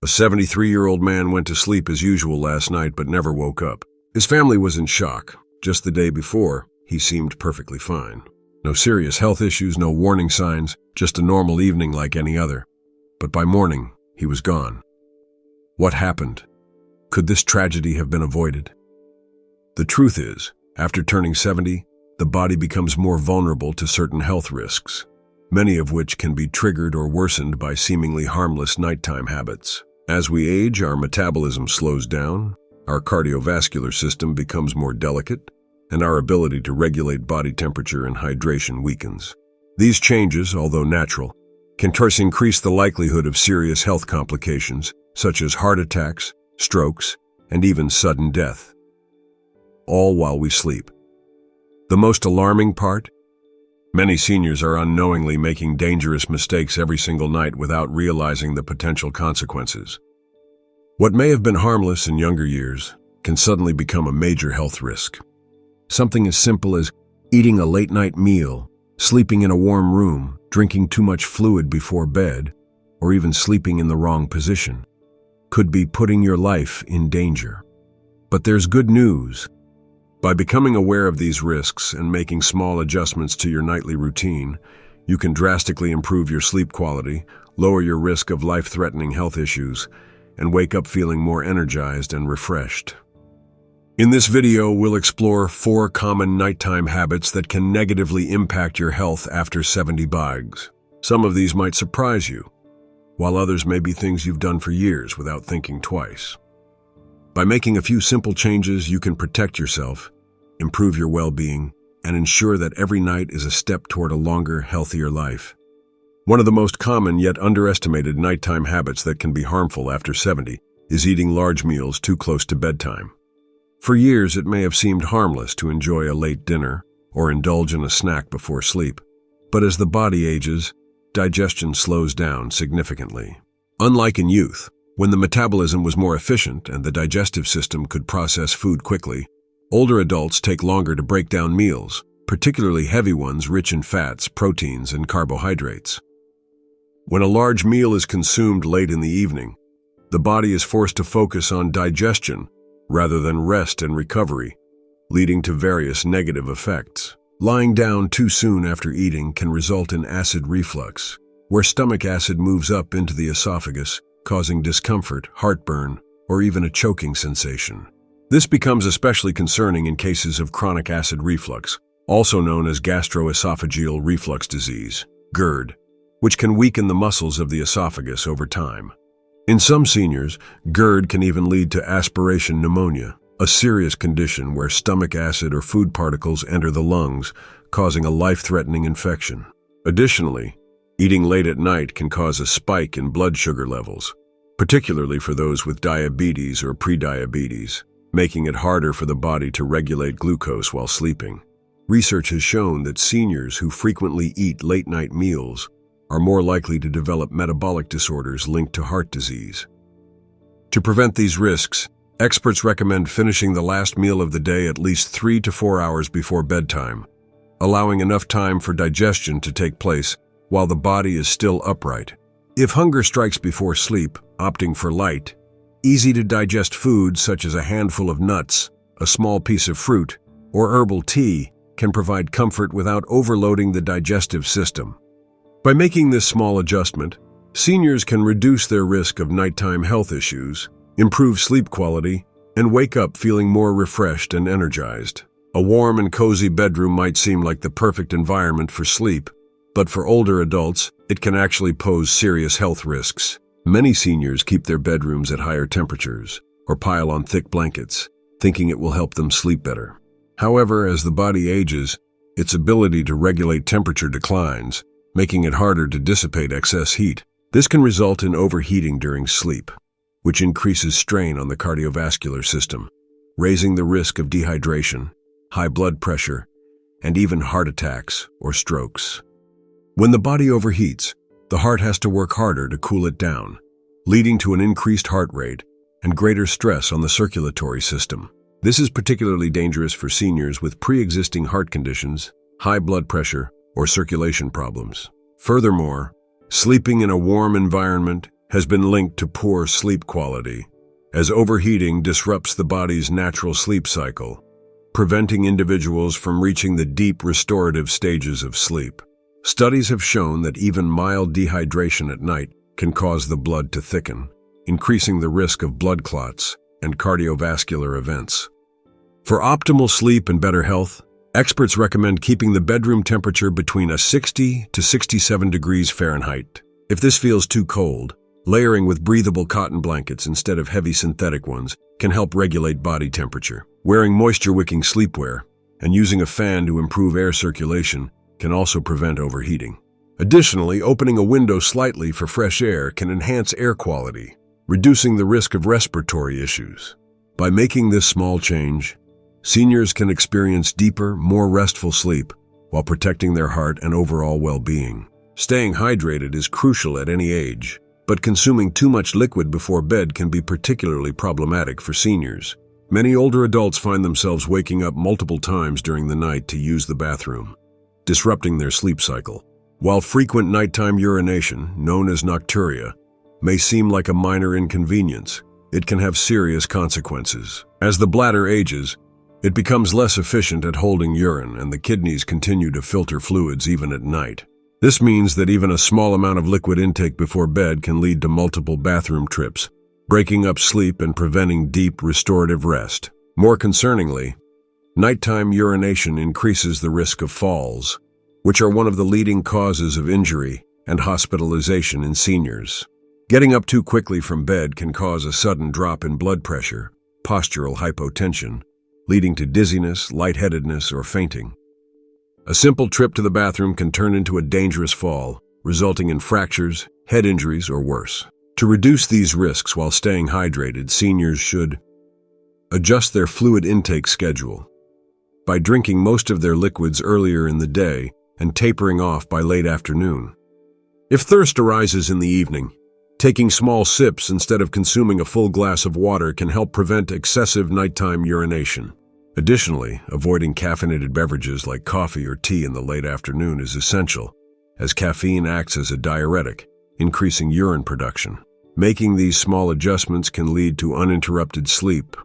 A 73-year-old man went to sleep as usual last night but never woke up. His family was in shock. Just the day before, he seemed perfectly fine. No serious health issues, no warning signs, just a normal evening like any other. But by morning, he was gone. What happened? Could this tragedy have been avoided? The truth is, after turning 70, the body becomes more vulnerable to certain health risks, many of which can be triggered or worsened by seemingly harmless nighttime habits. As we age, our metabolism slows down, our cardiovascular system becomes more delicate, and our ability to regulate body temperature and hydration weakens. These changes, although natural, can increase the likelihood of serious health complications, such as heart attacks, strokes, and even sudden death. All while we sleep. The most alarming part? Many seniors are unknowingly making dangerous mistakes every single night without realizing the potential consequences. What may have been harmless in younger years can suddenly become a major health risk. Something as simple as eating a late-night meal, sleeping in a warm room, drinking too much fluid before bed, or even sleeping in the wrong position could be putting your life in danger. But there's good news. By becoming aware of these risks and making small adjustments to your nightly routine, you can drastically improve your sleep quality, lower your risk of life-threatening health issues, and wake up feeling more energized and refreshed. In this video, we'll explore 4 common nighttime habits that can negatively impact your health after 70 bags. Some of these might surprise you, while others may be things you've done for years without thinking twice. By making a few simple changes, you can protect yourself, improve your well-being, and ensure that every night is a step toward a longer, healthier life. One of the most common yet underestimated nighttime habits that can be harmful after 70 is eating large meals too close to bedtime. For years, it may have seemed harmless to enjoy a late dinner or indulge in a snack before sleep. But as the body ages, digestion slows down significantly. Unlike in youth, when the metabolism was more efficient and the digestive system could process food quickly, older adults take longer to break down meals, particularly heavy ones rich in fats, proteins, and carbohydrates. When a large meal is consumed late in the evening, the body is forced to focus on digestion rather than rest and recovery, leading to various negative effects. Lying down too soon after eating can result in acid reflux, where stomach acid moves up into the esophagus, causing discomfort, heartburn, or even a choking sensation. This becomes especially concerning in cases of chronic acid reflux, also known as gastroesophageal reflux disease, GERD, which can weaken the muscles of the esophagus over time. In some seniors, GERD can even lead to aspiration pneumonia, a serious condition where stomach acid or food particles enter the lungs, causing a life-threatening infection. Additionally, eating late at night can cause a spike in blood sugar levels, particularly for those with diabetes or prediabetes, making it harder for the body to regulate glucose while sleeping. Research has shown that seniors who frequently eat late-night meals are more likely to develop metabolic disorders linked to heart disease. To prevent these risks, experts recommend finishing the last meal of the day at least 3 to 4 hours before bedtime, allowing enough time for digestion to take place while the body is still upright. If hunger strikes before sleep, opting for light, easy-to-digest foods such as a handful of nuts, a small piece of fruit, or herbal tea can provide comfort without overloading the digestive system. By making this small adjustment, seniors can reduce their risk of nighttime health issues, improve sleep quality, and wake up feeling more refreshed and energized. A warm and cozy bedroom might seem like the perfect environment for sleep, but for older adults, it can actually pose serious health risks. Many seniors keep their bedrooms at higher temperatures or pile on thick blankets, thinking it will help them sleep better. However, as the body ages, its ability to regulate temperature declines, making it harder to dissipate excess heat. This can result in overheating during sleep, which increases strain on the cardiovascular system, raising the risk of dehydration, high blood pressure, and even heart attacks or strokes. When the body overheats, the heart has to work harder to cool it down, leading to an increased heart rate and greater stress on the circulatory system. This is particularly dangerous for seniors with pre-existing heart conditions, high blood pressure, or circulation problems. Furthermore, sleeping in a warm environment has been linked to poor sleep quality, as overheating disrupts the body's natural sleep cycle, preventing individuals from reaching the deep restorative stages of sleep. Studies have shown that even mild dehydration at night can cause the blood to thicken, increasing the risk of blood clots and cardiovascular events. For optimal sleep and better health, experts recommend keeping the bedroom temperature between 60 to 67 degrees Fahrenheit. If this feels too cold, layering with breathable cotton blankets instead of heavy synthetic ones can help regulate body temperature. Wearing moisture-wicking sleepwear and using a fan to improve air circulation can also prevent overheating. Additionally, opening a window slightly for fresh air can enhance air quality, reducing the risk of respiratory issues. By making this small change, seniors can experience deeper, more restful sleep while protecting their heart and overall well-being. Staying hydrated is crucial at any age, but consuming too much liquid before bed can be particularly problematic for seniors. Many older adults find themselves waking up multiple times during the night to use the bathroom, disrupting their sleep cycle. While frequent nighttime urination, known as nocturia, may seem like a minor inconvenience, it can have serious consequences. As the bladder ages, it becomes less efficient at holding urine, and the kidneys continue to filter fluids even at night. This means that even a small amount of liquid intake before bed can lead to multiple bathroom trips, breaking up sleep and preventing deep restorative rest. More concerningly, nighttime urination increases the risk of falls, which are one of the leading causes of injury and hospitalization in seniors. Getting up too quickly from bed can cause a sudden drop in blood pressure, postural hypotension, leading to dizziness, lightheadedness, or fainting. A simple trip to the bathroom can turn into a dangerous fall, resulting in fractures, head injuries, or worse. To reduce these risks while staying hydrated, seniors should adjust their fluid intake schedule by drinking most of their liquids earlier in the day and tapering off by late afternoon. If thirst arises in the evening, taking small sips instead of consuming a full glass of water can help prevent excessive nighttime urination. Additionally, avoiding caffeinated beverages like coffee or tea in the late afternoon is essential, as caffeine acts as a diuretic, increasing urine production. Making these small adjustments can lead to uninterrupted sleep,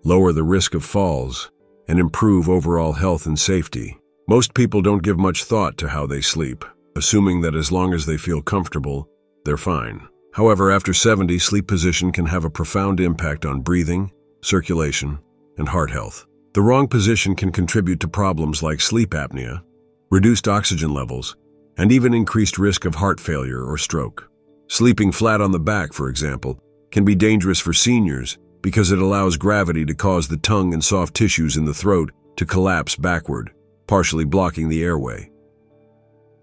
lower the risk of falls, and improve overall health and safety. Most people don't give much thought to how they sleep, assuming that as long as they feel comfortable, they're fine. However, after 70, sleep position can have a profound impact on breathing, circulation, and heart health. The wrong position can contribute to problems like sleep apnea, reduced oxygen levels, and even increased risk of heart failure or stroke. Sleeping flat on the back, for example, can be dangerous for seniors because it allows gravity to cause the tongue and soft tissues in the throat to collapse backward, partially blocking the airway.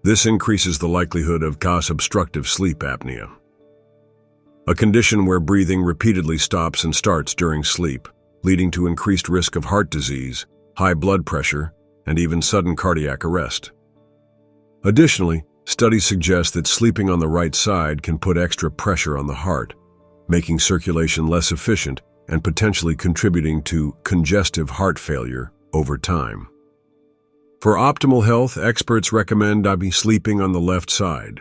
This increases the likelihood of obstructive sleep apnea, a condition where breathing repeatedly stops and starts during sleep, leading to increased risk of heart disease, high blood pressure, and even sudden cardiac arrest. Additionally, studies suggest that sleeping on the right side can put extra pressure on the heart, making circulation less efficient and potentially contributing to congestive heart failure over time. For optimal health, experts recommend sleeping on the left side,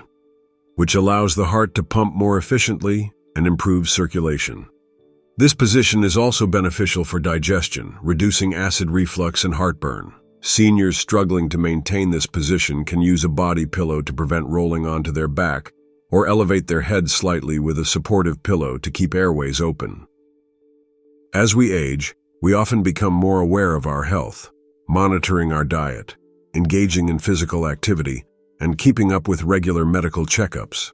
which allows the heart to pump more efficiently and improves circulation. This position is also beneficial for digestion, reducing acid reflux and heartburn. Seniors struggling to maintain this position can use a body pillow to prevent rolling onto their back, or elevate their head slightly with a supportive pillow to keep airways open. As we age, we often become more aware of our health, monitoring our diet, engaging in physical activity, and keeping up with regular medical checkups.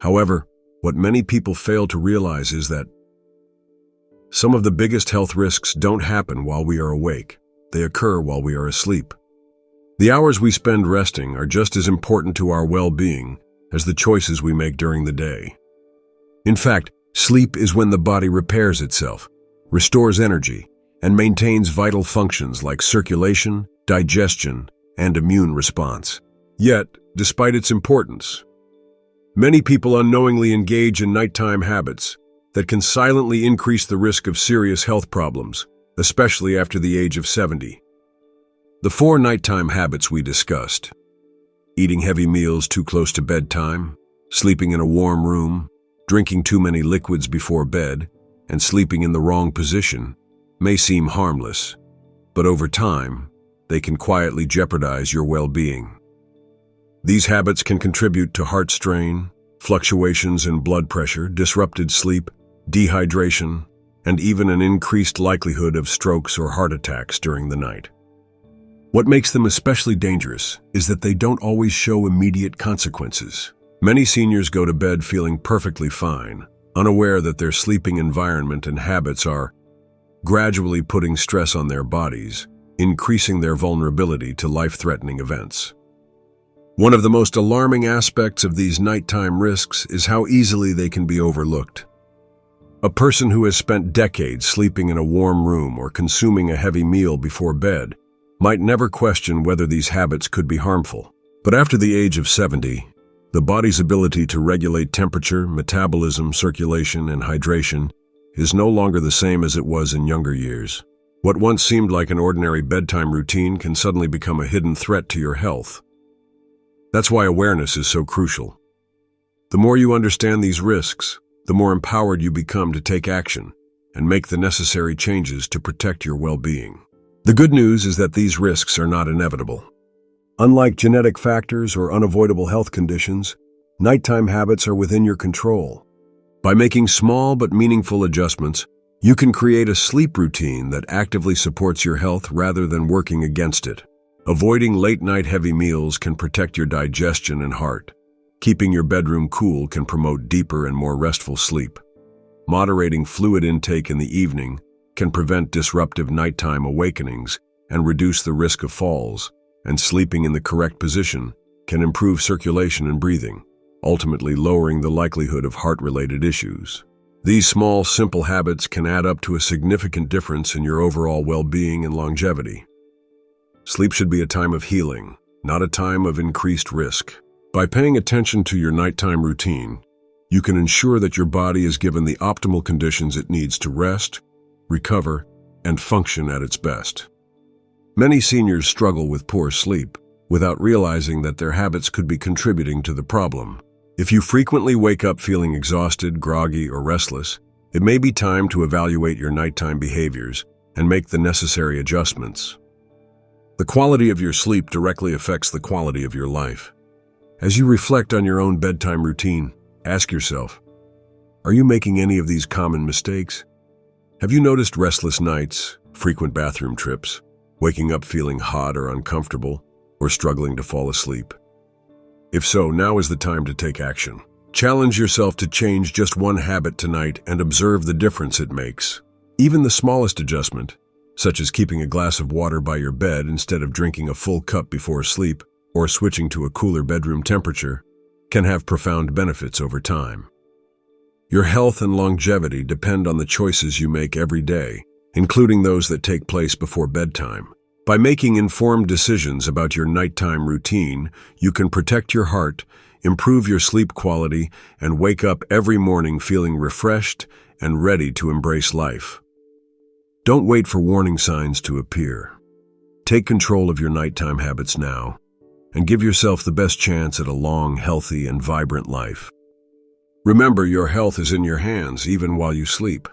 However, what many people fail to realize is that some of the biggest health risks don't happen while we are awake. They occur while we are asleep. The hours we spend resting are just as important to our well-being as the choices we make during the day. In fact, sleep is when the body repairs itself, restores energy, and maintains vital functions like circulation, digestion, and immune response. Yet, despite its importance, many people unknowingly engage in nighttime habits that can silently increase the risk of serious health problems, especially after the age of 70. The 4 nighttime habits we discussed: eating heavy meals too close to bedtime, sleeping in a warm room, Drinking too many liquids before bed and sleeping in the wrong position may seem harmless, but over time, they can quietly jeopardize your well-being. These habits can contribute to heart strain, fluctuations in blood pressure, disrupted sleep, dehydration, and even an increased likelihood of strokes or heart attacks during the night. What makes them especially dangerous is that they don't always show immediate consequences. Many seniors go to bed feeling perfectly fine, unaware that their sleeping environment and habits are gradually putting stress on their bodies, increasing their vulnerability to life-threatening events. One of the most alarming aspects of these nighttime risks is how easily they can be overlooked. A person who has spent decades sleeping in a warm room or consuming a heavy meal before bed might never question whether these habits could be harmful. But after the age of 70, the body's ability to regulate temperature, metabolism, circulation, and hydration is no longer the same as it was in younger years. What once seemed like an ordinary bedtime routine can suddenly become a hidden threat to your health. That's why awareness is so crucial. The more you understand these risks, the more empowered you become to take action and make the necessary changes to protect your well-being. The good news is that these risks are not inevitable. Unlike genetic factors or unavoidable health conditions, nighttime habits are within your control. By making small but meaningful adjustments, you can create a sleep routine that actively supports your health rather than working against it. Avoiding late-night heavy meals can protect your digestion and heart. Keeping your bedroom cool can promote deeper and more restful sleep. Moderating fluid intake in the evening can prevent disruptive nighttime awakenings and reduce the risk of falls, and sleeping in the correct position can improve circulation and breathing, ultimately lowering the likelihood of heart-related issues. These small, simple habits can add up to a significant difference in your overall well-being and longevity. Sleep should be a time of healing, not a time of increased risk. By paying attention to your nighttime routine, you can ensure that your body is given the optimal conditions it needs to rest, recover, and function at its best. Many seniors struggle with poor sleep without realizing that their habits could be contributing to the problem. If you frequently wake up feeling exhausted, groggy, or restless, it may be time to evaluate your nighttime behaviors and make the necessary adjustments. The quality of your sleep directly affects the quality of your life. As you reflect on your own bedtime routine, ask yourself, are you making any of these common mistakes? Have you noticed restless nights, frequent bathroom trips, waking up feeling hot or uncomfortable, or struggling to fall asleep? If so, now is the time to take action. Challenge yourself to change just one habit tonight and observe the difference it makes. Even the smallest adjustment, such as keeping a glass of water by your bed instead of drinking a full cup before sleep, or switching to a cooler bedroom temperature, can have profound benefits over time. Your health and longevity depend on the choices you make every day, including those that take place before bedtime. By making informed decisions about your nighttime routine, you can protect your heart, improve your sleep quality, and wake up every morning feeling refreshed and ready to embrace life. Don't wait for warning signs to appear. Take control of your nighttime habits now, and give yourself the best chance at a long, healthy, and vibrant life. Remember, your health is in your hands even while you sleep.